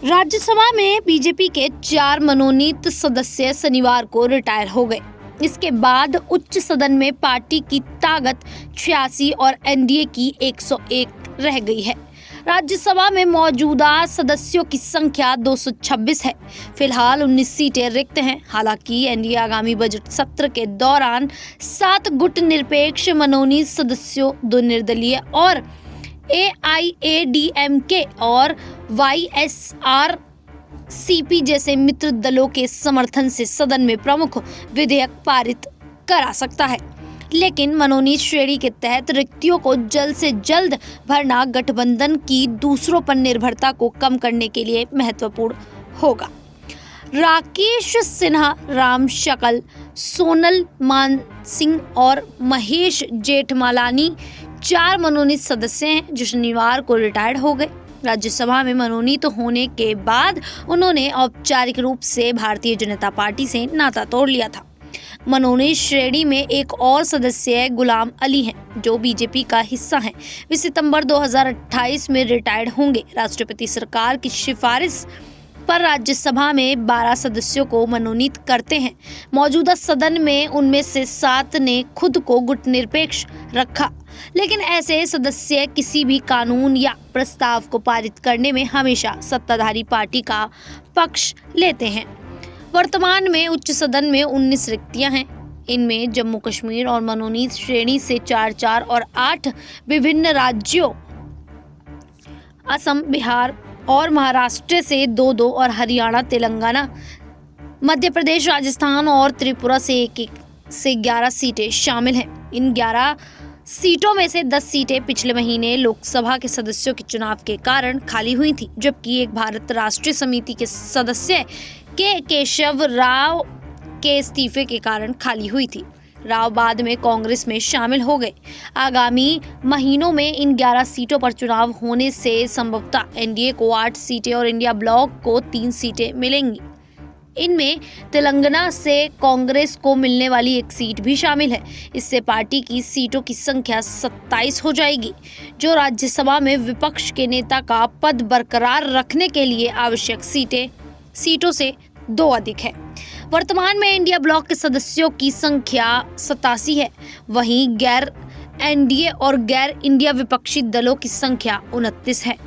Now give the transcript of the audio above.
राज्यसभा में बीजेपी के 4 मनोनीत सदस्य शनिवार को रिटायर हो गए। इसके बाद उच्च सदन में पार्टी की ताकत 86 और एनडीए की 101 रह गई है। राज्यसभा में मौजूदा सदस्यों की संख्या 226 है। फिलहाल 19 सीटें रिक्त हैं। हालांकि एनडीए आगामी बजट सत्र के दौरान 7 गुटनिरपेक्ष मनोनीत सदस्यों, 2 निर्दलीय और AIADMK और YSRCP जैसे मित्र दलों के समर्थन से सदन में प्रमुख विधेयक पारित करा सकता है। लेकिन मनोनीत श्रेणी के तहत रिक्तियों को जल्द से जल्द भरना गठबंधन की दूसरों पर निर्भरता को कम करने के लिए महत्वपूर्ण होगा। राकेश सिन्हा, राम शकल, सोनल मानसिंह और महेश जेठमलानी 4 मनोनीत सदस्य हैं जो शनिवार को रिटायर्ड हो गए। राज्यसभा में मनोनीत होने के बाद उन्होंने औपचारिक रूप से भारतीय जनता पार्टी से नाता तोड़ लिया था। मनोनीत श्रेणी में एक और सदस्य गुलाम अली हैं जो बीजेपी का हिस्सा हैं। वे सितंबर 2028 में रिटायर्ड होंगे। राष्ट्रपति सरकार की सिफारिश पर राज्यसभा में 12 सदस्यों को मनोनीत करते हैं। मौजूदा सदन में उनमें से 7 ने खुद को गुटनिरपेक्ष रखा, लेकिन ऐसे सदस्य किसी भी कानून या प्रस्ताव को पारित करने में हमेशा सत्ताधारी पार्टी का पक्ष लेते हैं। वर्तमान में उच्च सदन में 19 रिक्तियां हैं। इनमें जम्मू कश्मीर और मनोनीत श्रेणी से 4-4 और 8 विभिन्न राज्यों असम, बिहार और महाराष्ट्र से 2-2 और हरियाणा, तेलंगाना, मध्य प्रदेश, राजस्थान और त्रिपुरा से 1-1 से 11 सीटें शामिल हैं। इन 11 सीटों में से 10 सीटें पिछले महीने लोकसभा के सदस्यों के चुनाव के कारण खाली हुई थी, जबकि एक भारत राष्ट्रीय समिति के सदस्य के केशव राव के इस्तीफे के कारण खाली हुई थी। राव बाद में कांग्रेस में शामिल हो गए। आगामी महीनों में इन 11 सीटों पर चुनाव होने से संभवतः एनडीए को 8 सीटें और इंडिया ब्लॉक को 3 सीटें मिलेंगी। इनमें तेलंगाना से कांग्रेस को मिलने वाली 1 सीट भी शामिल है। इससे पार्टी की सीटों की संख्या 27 हो जाएगी, जो राज्यसभा में विपक्ष के नेता का पद बरकरार रखने के लिए आवश्यक सीटों से 2 अधिक है। वर्तमान में इंडिया ब्लॉक के सदस्यों की संख्या 87 है। वहीं गैर एनडीए और गैर इंडिया विपक्षी दलों की संख्या 29 है।